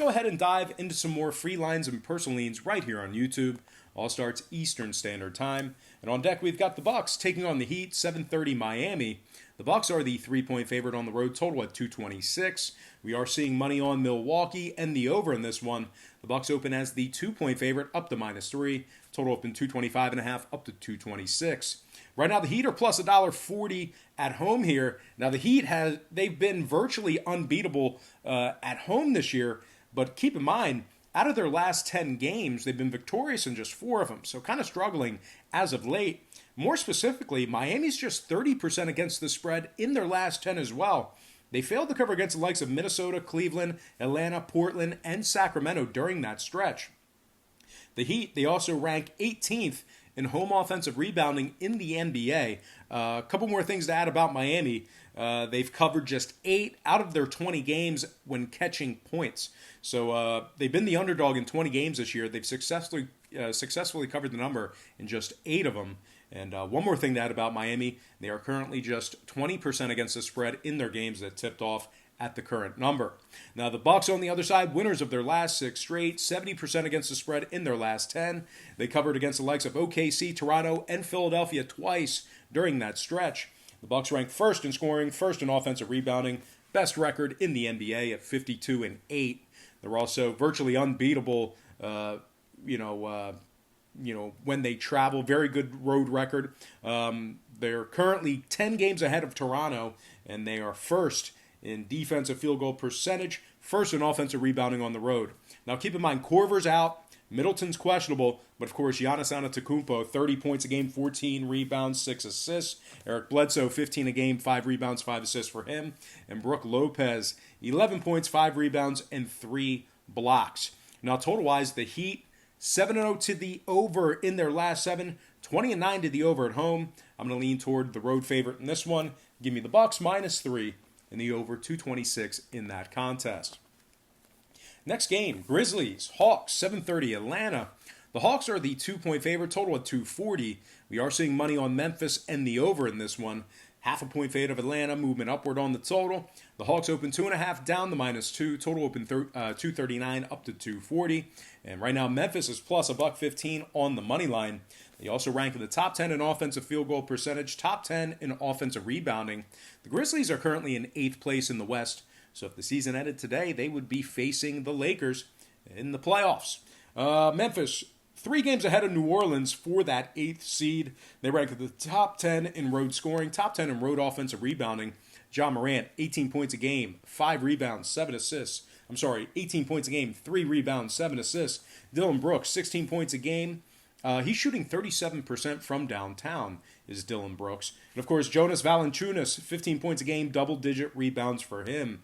go ahead and dive into some more free lines and personal leans right here on YouTube. All starts Eastern Standard Time. And on deck, we've got the Bucks taking on the Heat, 7:30 Miami. The Bucks are the 3-point favorite on the road, total at 226. We are seeing money on Milwaukee and the over in this one. The Bucks open as the 2-point favorite, up to -3. Total open 225.5, up to 226. Right now, the Heat are plus $1.40 at home here. Now, the Heat they've been virtually unbeatable at home this year, but keep in mind, out of their last 10 games, they've been victorious in just 4 of them, so kind of struggling as of late. More specifically, Miami's just 30% against the spread in their last 10 as well. They failed to cover against the likes of Minnesota, Cleveland, Atlanta, Portland, and Sacramento during that stretch. The Heat, they also rank 18th in home offensive rebounding in the NBA. A couple more things to add about Miami. They've covered just 8 out of their 20 games when catching points. So they've been the underdog in 20 games this year. They've successfully covered the number in just 8 of them. And one more thing to add about Miami, they are currently just 20% against the spread in their games that tipped off at the current number. Now the Bucks on the other side, winners of their last 6 straight, 70% against the spread in their last 10. They covered against the likes of OKC, Toronto, and Philadelphia twice during that stretch. The Bucks ranked first in scoring, first in offensive rebounding, best record in the NBA at 52-8. They're also virtually unbeatable, when they travel. Very good road record. They're currently 10 games ahead of Toronto, and they are first in defensive field goal percentage, first in offensive rebounding on the road. Now keep in mind, Korver's out, Middleton's questionable, but of course Giannis Antetokounmpo, 30 points a game, 14 rebounds, 6 assists. Eric Bledsoe, 15 a game, 5 rebounds, 5 assists for him. And Brook Lopez, 11 points, 5 rebounds, and 3 blocks. Now total-wise, the Heat, 7-0 to the over in their last 7, 20-9 to the over at home. I'm going to lean toward the road favorite in this one. Give me the Bucks -3 and the over 226 in that contest. Next game, Grizzlies, Hawks, 7:30 Atlanta. The Hawks are the 2-point favorite, total at 240. We are seeing money on Memphis and the over in this one. Half a point fade of Atlanta, movement upward on the total. The Hawks open 2.5 down to -2. Total open 239 up to 240. And right now Memphis is plus $1.15 on the money line. They also rank in the top 10 in offensive field goal percentage, top 10 in offensive rebounding. The Grizzlies are currently in 8th place in the West. So if the season ended today, they would be facing the Lakers in the playoffs. Memphis, 3 games ahead of New Orleans for that 8th seed. They rank at the top 10 in road scoring, top 10 in road offensive rebounding. John Morant, 18 points a game, 5 rebounds, 7 assists. 18 points a game, 3 rebounds, 7 assists. Dylan Brooks, 16 points a game. He's shooting 37% from downtown, is Dylan Brooks. And, of course, Jonas Valanciunas, 15 points a game, double-digit rebounds for him.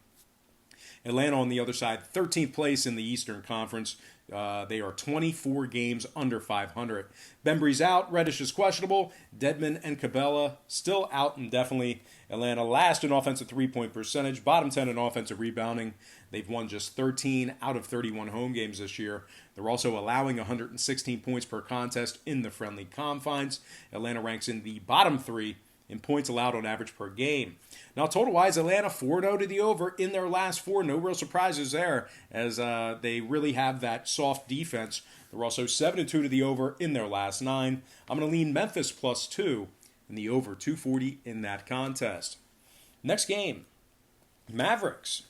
Atlanta on the other side, 13th place in the Eastern Conference. They are 24 games under 500. Bembry's out. Reddish is questionable. Dedmon and Cabela still out indefinitely. Atlanta last in offensive three-point percentage, bottom 10 in offensive rebounding. They've won just 13 out of 31 home games this year. They're also allowing 116 points per contest in the friendly confines. Atlanta ranks in the bottom 3 in points allowed on average per game. Now, total-wise, Atlanta 4-0 to the over in their last 4. No real surprises there, as they really have that soft defense. They're also 7-2 to the over in their last 9. I'm going to lean Memphis +2 and the over 240 in that contest. Next game, Mavericks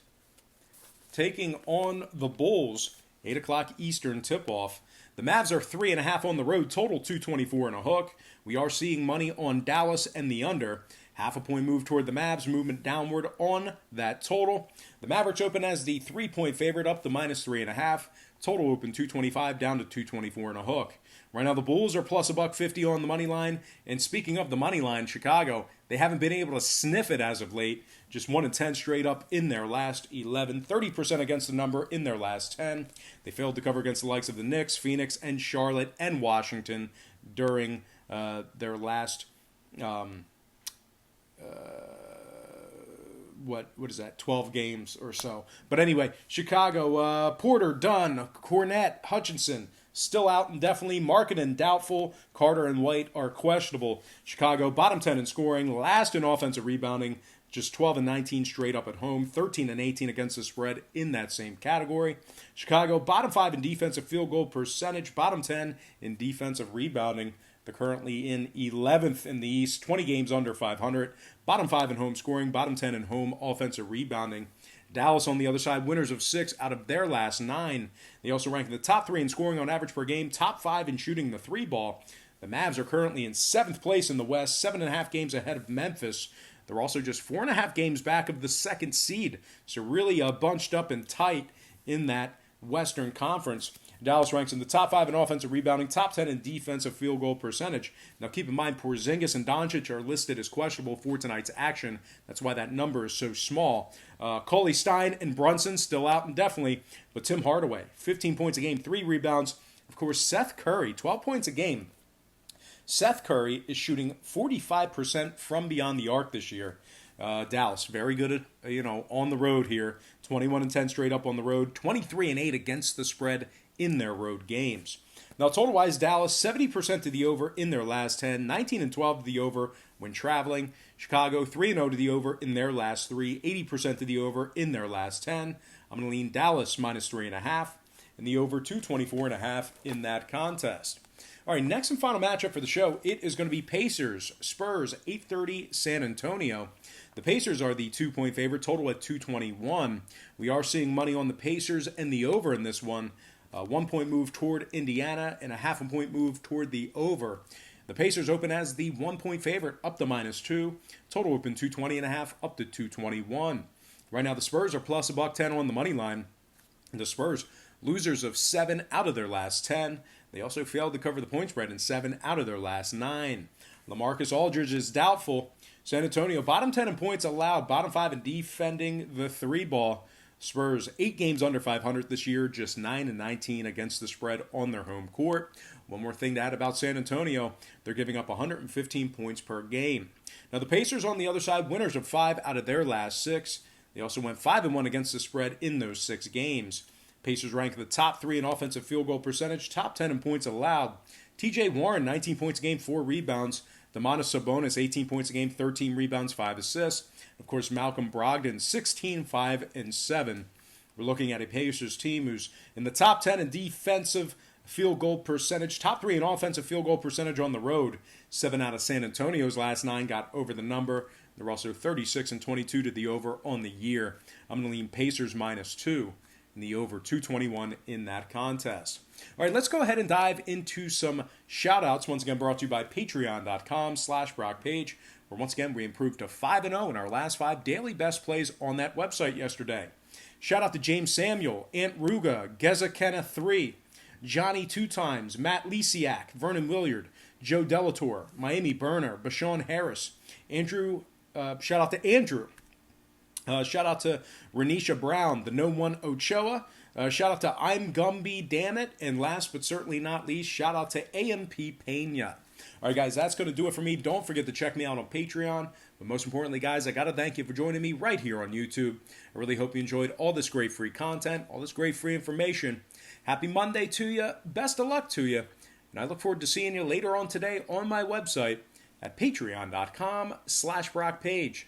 taking on the Bulls. 8 o'clock Eastern tip-off. The Mavs are 3.5 on the road, total 224 and a hook. We are seeing money on Dallas and the under. Half a point move toward the Mavs, movement downward on that total. The Mavericks open as the 3-point favorite, up to -3.5. Total open 225 down to 224 and a hook. Right now the Bulls are plus $1.50 on the money line. And speaking of the money line, Chicago, they haven't been able to sniff it as of late. Just 1-10 straight up in their last 11. 30% against the number in their last 10. They failed to cover against the likes of the Knicks, Phoenix, and Charlotte, and Washington during their last, what is that, 12 games or so. But anyway, Chicago, Porter, Dunn, Cornette, Hutchinson, still out indefinitely. Markkanen doubtful. Carter and White are questionable. Chicago, bottom 10 in scoring, last in offensive rebounding, just 12 and 19 straight up at home, 13 and 18 against the spread in that same category. Chicago, bottom 5 in defensive field goal percentage, bottom 10 in defensive rebounding. They're currently in 11th in the East, 20 games under 500, bottom 5 in home scoring, bottom 10 in home offensive rebounding. Dallas on the other side, winners of 6 out of their last 9. They also rank in the top 3 in scoring on average per game, top 5 in shooting the 3 ball. The Mavs are currently in 7th place in the West, 7.5 games ahead of Memphis. They're also just 4.5 games back of the 2nd seed. So really bunched up and tight in that Western Conference. Dallas ranks in the top 5 in offensive rebounding, top 10 in defensive field goal percentage. Now keep in mind, Porzingis and Doncic are listed as questionable for tonight's action. That's why that number is so small. Cauley Stein and Brunson still out indefinitely, but Tim Hardaway, 15 points a game, 3 rebounds. Of course, Seth Curry, 12 points a game. Seth Curry is shooting 45% from beyond the arc this year. Dallas, very good at, on the road here. 21 and 10 straight up on the road. 23 and 8 against the spread in their road games. Now, total-wise, Dallas, 70% to the over in their last 10. 19 and 12 to the over when traveling. Chicago, 3 and 0 to the over in their last 3. 80% to the over in their last 10. I'm going to lean Dallas minus 3.5. And the over 224.5 in that contest. All right, next and final matchup for the show, it is going to be Pacers, Spurs, 8:30 San Antonio. The Pacers are the 2-point favorite, total at 221. We are seeing money on the Pacers and the over in this one. 1-point move toward Indiana and a half-a-point move toward the over. The Pacers open as the 1-point favorite, up to -2. Total open 220.5, up to 221. Right now, the Spurs are plus $1.10 on the money line. The Spurs, losers of 7 out of their last 10. They also failed to cover the point spread in 7 out of their last 9. LaMarcus Aldridge is doubtful. San Antonio, bottom 10 in points allowed, bottom 5 in defending the 3 ball. Spurs, 8 games under 500 this year, just 9 and 19 against the spread on their home court. One more thing to add about San Antonio, they're giving up 115 points per game. Now the Pacers on the other side, winners of 5 out of their last 6. They also went 5-1 against the spread in those 6 games. Pacers rank the top 3 in offensive field goal percentage, top 10 in points allowed. TJ Warren, 19 points a game, 4 rebounds. Domantas Sabonis, 18 points a game, 13 rebounds, 5 assists. Of course, Malcolm Brogdon, 16, 5, and 7. We're looking at a Pacers team who's in the top 10 in defensive field goal percentage, top 3 in offensive field goal percentage on the road. 7 out of San Antonio's last 9 got over the number. They're also 36 and 22 to the over on the year. I'm going to lean Pacers -2. And the over 221 in that contest. All right, let's go ahead and dive into some shoutouts. Once again, brought to you by patreon.com/BrockPage, where once again we improved to 5-0 in our last 5 daily best plays on that website yesterday. Shout out to James Samuel, Ant Ruga, Geza Kenneth 3, Johnny 2 times, Matt Lisiak, Vernon Williard, Joe Delator, Miami Burner, Bashawn Harris, Andrew. Shout out to Andrew. Shout out to Renisha Brown, the No One Ochoa. Shout out to I'm Gumby, damn it. And last but certainly not least, shout out to AMP Pena. All right, guys, that's going to do it for me. Don't forget to check me out on Patreon. But most importantly, guys, I got to thank you for joining me right here on YouTube. I really hope you enjoyed all this great free content, all this great free information. Happy Monday to you. Best of luck to you. And I look forward to seeing you later on today on my website at patreon.com/BrockPage.